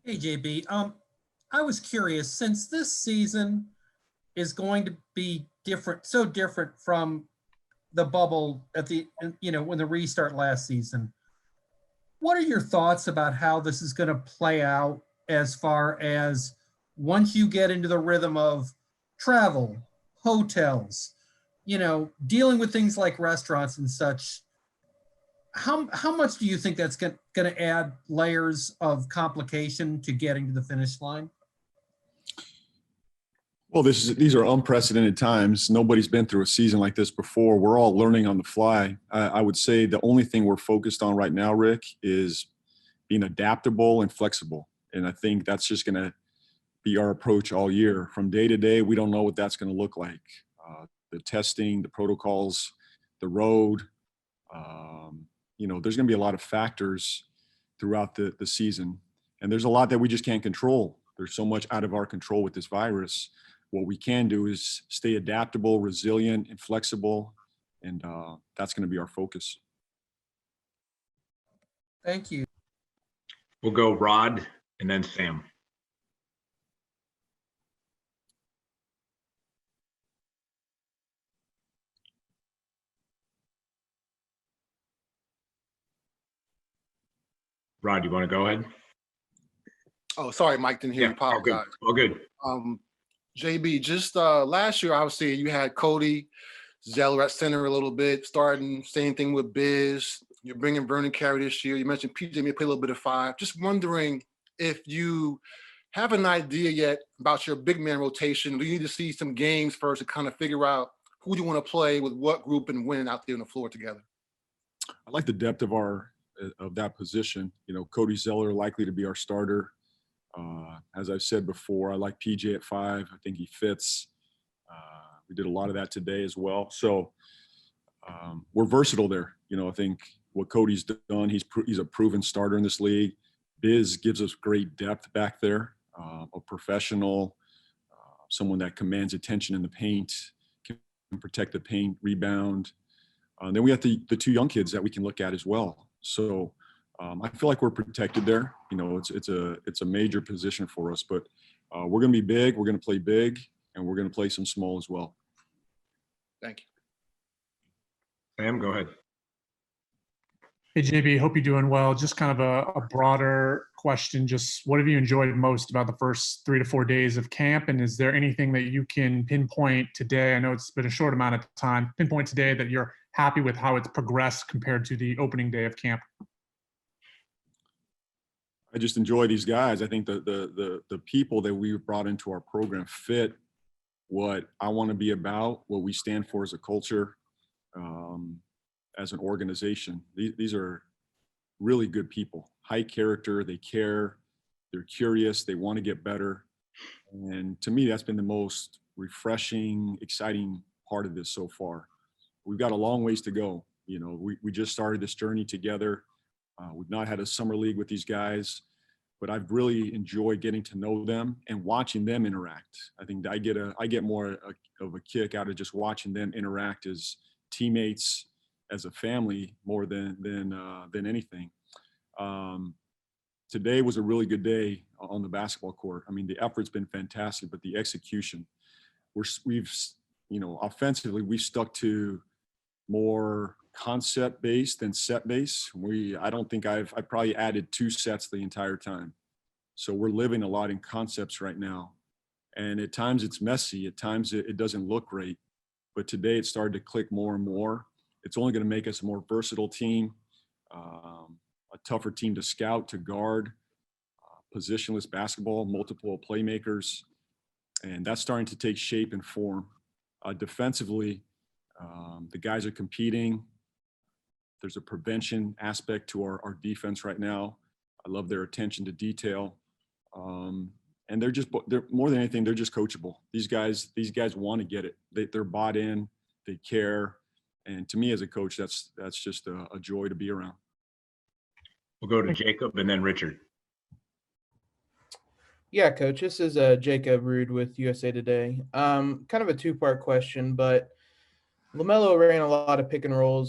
Hey, JB. I was curious, since this season is going to be different, so different from the bubble at when the restart last season. What are your thoughts about how this is going to play out as far as once you get into the rhythm of travel, hotels, dealing with things like restaurants and such? How much do you think that's going to add layers of complication to getting to the finish line? Well, these are unprecedented times. Nobody's been through a season like this before. We're all learning on the fly. I would say the only thing we're focused on right now, Rick, is being adaptable and flexible. And I think that's just going to be our approach all year. From day to day, we don't know what that's going to look like. The testing, the protocols, the road. There's going to be a lot of factors throughout the season. And there's a lot that we just can't control. There's so much out of our control with this virus. What we can do is stay adaptable, resilient, and flexible. And that's going to be our focus. Thank you. We'll go Rod and then Sam. Rod, you want to go ahead? Oh, sorry, Mike, didn't hear you. Apologize. All good. JB, just last year, obviously, you had Cody Zeller at center a little bit, starting, same thing with Biz. You're bringing Vernon Carey this year. You mentioned PJ may play a little bit of five. Just wondering if you have an idea yet about your big man rotation. Do you need to see some games first to kind of figure out who you want to play with what group and when out there on the floor together? I like the depth of that position. Cody Zeller likely to be our starter. As I've said before, I like PJ at 5. I think he fits. We did a lot of that today as well. So we're versatile there. I think what Cody's done, he's a proven starter in this league. Biz gives us great depth back there, a professional, someone that commands attention in the paint, can protect the paint, rebound. Then we have the two young kids that we can look at as well. So I feel like we're protected there. It's a major position for us, but we're going to be big. We're going to play big, and we're going to play some small as well. Thank you. Sam, go ahead. Hey, JB, hope you're doing well. Just kind of a broader question. Just what have you enjoyed most about the first 3 to 4 days of camp? And is there anything that you can pinpoint today? I know it's been a short amount of time. Pinpoint today that you're happy with how it's progressed compared to the opening day of camp. I just enjoy these guys. I think the people that we've brought into our program fit what I want to be about, what we stand for as a culture, as an organization. These are really good people, high character, they care, they're curious, they want to get better. And to me, that's been the most refreshing, exciting part of this so far. We've got a long ways to go. We just started this journey together. We've not had a summer league with these guys, but I've really enjoyed getting to know them and watching them interact. I think I get more of a kick out of just watching them interact as teammates, as a family, more than anything. Today was a really good day on the basketball court. I mean, the effort's been fantastic, but the execution, we've offensively, we've stuck to more concept based than set based. I don't think I probably added 2 sets the entire time. So we're living a lot in concepts right now. And at times it's messy. At times it doesn't look great. But today it started to click more and more. It's only going to make us a more versatile team, a tougher team to scout, to guard, positionless basketball, multiple playmakers. And that's starting to take shape and form. Defensively, the guys are competing. There's a prevention aspect to our defense right now. I love their attention to detail. And they're more than anything, they're just coachable. These guys want to get it. They're bought in, they care. And to me as a coach, that's just a joy to be around. We'll go to Jacob and then Richard. Yeah, Coach, this is Jacob Rude with USA Today. Kind of a 2-part question, but LaMelo ran a lot of pick and roll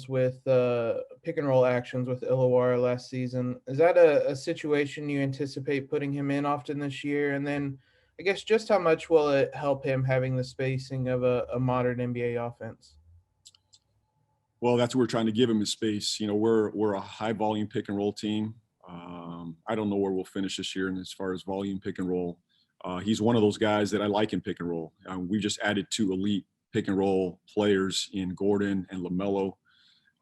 actions with Illawarra last season. Is that a situation you anticipate putting him in often this year? And then I guess just how much will it help him having the spacing of a modern NBA offense? Well, that's what we're trying to give him is space. You know, we're a high volume pick and roll team. I don't know where we'll finish this year, and as far as volume pick and roll, he's one of those guys that I like in pick and roll. We just added 2 elite pick and roll players in Gordon and LaMelo.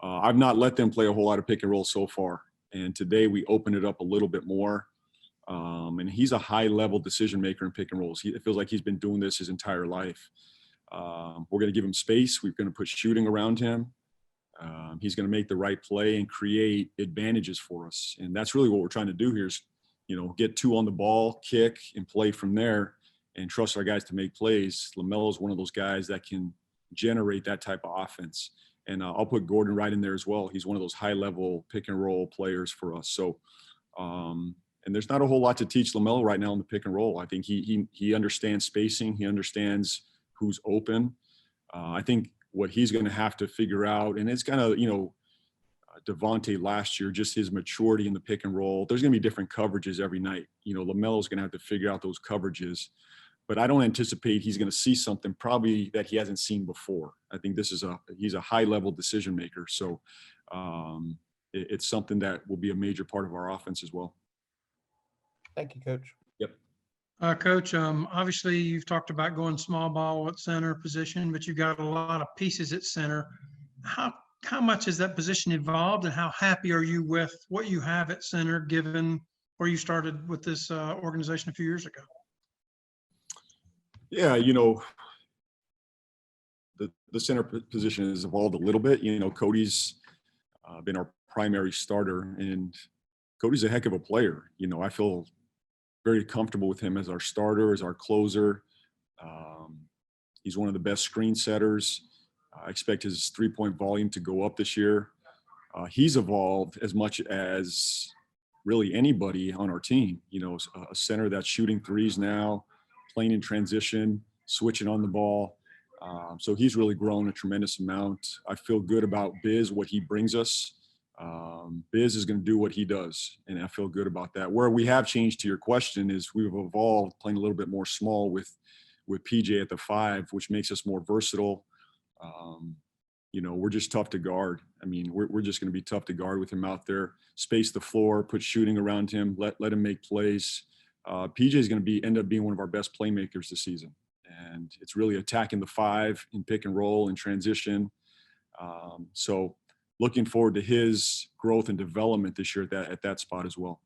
I've not let them play a whole lot of pick and roll so far, and today we opened it up a little bit more. And he's a high level decision maker in pick and rolls. It feels like he's been doing this his entire life. We're going to give him space. We're going to put shooting around him. He's going to make the right play and create advantages for us. And that's really what we're trying to do here is, you know, get 2 on the ball, kick, and play from there and trust our guys to make plays. LaMelo is one of those guys that can generate that type of offense. And I'll put Gordon right in there as well. He's one of those high-level pick and roll players for us. So, and there's not a whole lot to teach LaMelo right now in the pick and roll. I think he understands spacing. He understands who's open. I think what he's going to have to figure out, and it's kind of, you know, Devontae last year, just his maturity in the pick and roll. There's going to be different coverages every night. You know, LaMelo's going to have to figure out those coverages, but I don't anticipate he's going to see something probably that he hasn't seen before. I think he's a high level decision maker. So it's something that will be a major part of our offense as well. Thank you, Coach. Yep. Coach, obviously you've talked about going small ball at center position, but you've got a lot of pieces at center. How much has that position evolved, and how happy are you with what you have at center, given where you started with this organization a few years ago? Yeah, you know, the center position has evolved a little bit. You know, Cody's been our primary starter, and Cody's a heck of a player. You know, I feel very comfortable with him as our starter, as our closer. He's one of the best screen setters. I expect his 3-point volume to go up this year. He's evolved as much as really anybody on our team. You know, a center that's shooting threes now, playing in transition, switching on the ball. So he's really grown a tremendous amount. I feel good about Biz, what he brings us. Biz is going to do what he does, and I feel good about that. Where we have changed, to your question, is we've evolved playing a little bit more small with PJ at the 5, which makes us more versatile. You know, we're just tough to guard. I mean, we're just going to be tough to guard with him out there. Space the floor, put shooting around him, let him make plays. PJ is going to end up being one of our best playmakers this season, and it's really attacking the 5 in pick and roll and transition. So looking forward to his growth and development this year at that spot as well.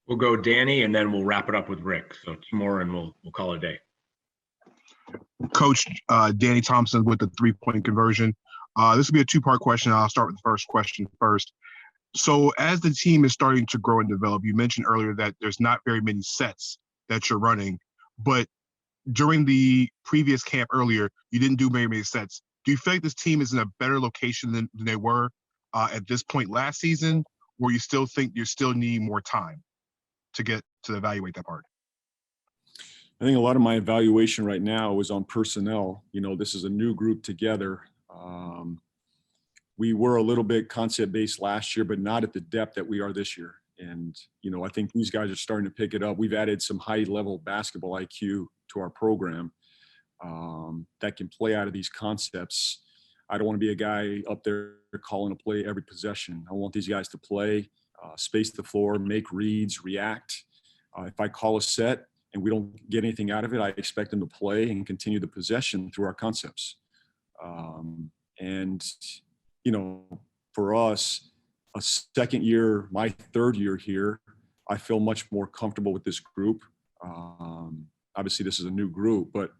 We'll go Danny, and then we'll wrap it up with Rick. So 2 more, and we'll call it a day. Coach, Danny Thompson with the 3-point conversion. This will be a 2-part question. I'll start with the first question first. So as the team is starting to grow and develop, you mentioned earlier that there's not very many sets that you're running, but during the previous camp earlier, you didn't do very many sets. Do you feel like this team is in a better location than they were at this point last season, or you still think you still need more time to get to evaluate that part? I think a lot of my evaluation right now is on personnel. You know, this is a new group together. We were a little bit concept-based last year, but not at the depth that we are this year. And, you know, I think these guys are starting to pick it up. We've added some high-level basketball IQ to our program that can play out of these concepts. I don't want to be a guy up there calling a play every possession. I want these guys to play, space the floor, make reads, react. If I call a set and we don't get anything out of it, I expect them to play and continue the possession through our concepts. And, you know, for us, a second year, my 3rd year here, I feel much more comfortable with this group. Obviously, this is a new group, but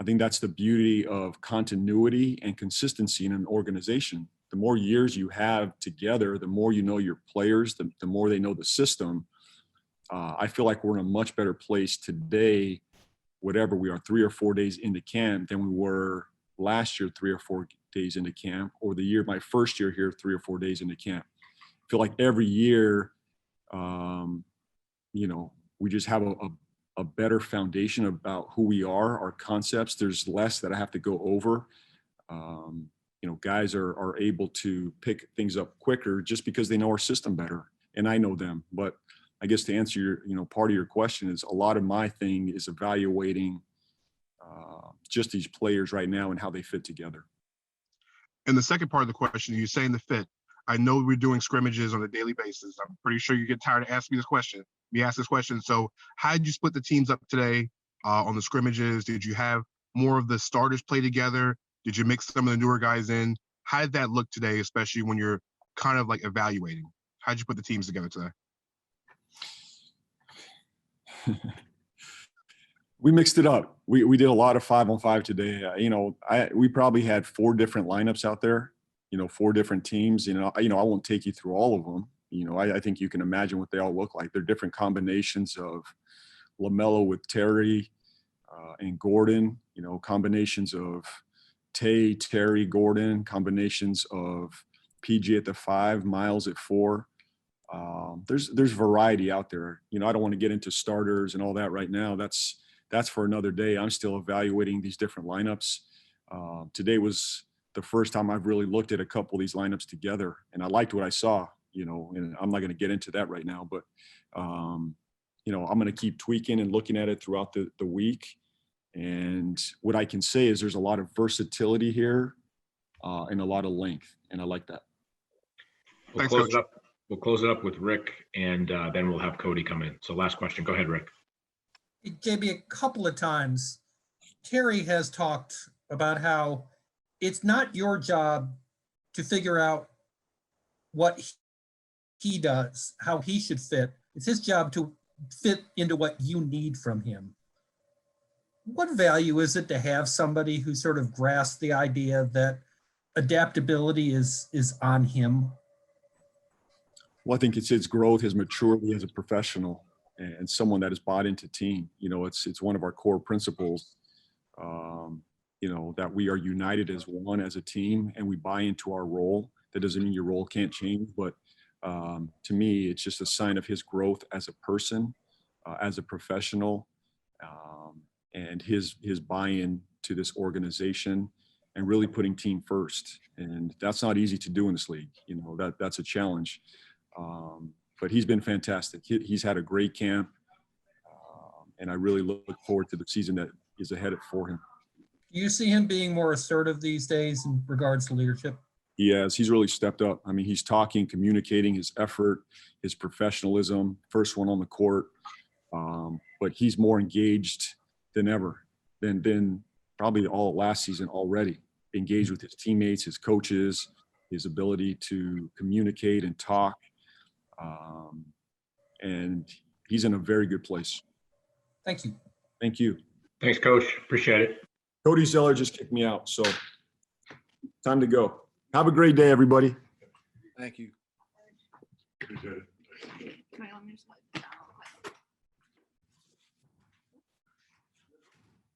I think that's the beauty of continuity and consistency in an organization. The more years you have together, the more you know your players, the more they know the system. I feel like we're in a much better place today, whatever we are, 3 or 4 days into camp, than we were last year, 3 or 4 days into camp, or my first year here, 3 or 4 days into camp. I feel like every year, you know, we just have a better foundation about who we are, our concepts. There's less that I have to go over. Guys are able to pick things up quicker just because they know our system better, and I know them. But I guess to answer your, part of your question is a lot of my thing is evaluating just these players right now and how they fit together. And the second part of the question, you're saying the fit. I know we're doing scrimmages on a daily basis. I'm pretty sure you get tired of asking me this question. So how did you split the teams up today on the scrimmages? Did you have more of the starters play together? Did you mix some of the newer guys in? How did that look today, especially when you're kind of like evaluating? How did you put the teams together today? We mixed it up. We did a lot of 5-on-5 today. We probably had 4 different lineups out there, 4 different teams. I won't take you through all of them. I think you can imagine what they all look like. They're different combinations of LaMelo with Terry and Gordon, combinations of Terry, Gordon, combinations of PG at the 5, Miles at 4. There's variety out there. I don't want to get into starters and all that right now. That's for another day. I'm still evaluating these different lineups. Today was the first time I've really looked at a couple of these lineups together, and I liked what I saw, and I'm not going to get into that right now, but, I'm going to keep tweaking and looking at it throughout the week. And what I can say is there's a lot of versatility here and a lot of length, and I like that. We'll close it up with Rick, and then we'll have Cody come in. So last question. Go ahead, Rick. JB, a couple of times, Terry has talked about how it's not your job to figure out what he does, how he should fit. It's his job to fit into what you need from him. What value is it to have somebody who sort of grasps the idea that adaptability is on him? Well, I think it's his growth, his maturity as a professional, and someone that is bought into team. It's one of our core principles, that we are united as one, as a team, and we buy into our role. That doesn't mean your role can't change, but to me, it's just a sign of his growth as a person, as a professional, and his buy-in to this organization and really putting team first. And that's not easy to do in this league. That's a challenge. But he's been fantastic. He's had a great camp, and I really look forward to the season that is ahead for him. Do you see him being more assertive these days in regards to leadership? He's really stepped up. I mean, he's talking, communicating, his effort, his professionalism, first one on the court. But he's more engaged than ever, than probably all last season already. Engaged with his teammates, his coaches, his ability to communicate and talk. And he's in a very good place. Thank you. Thank you. Thanks, Coach. Appreciate it. Cody Zeller just kicked me out, so time to go. Have a great day, everybody. Thank you. Am I on your slide?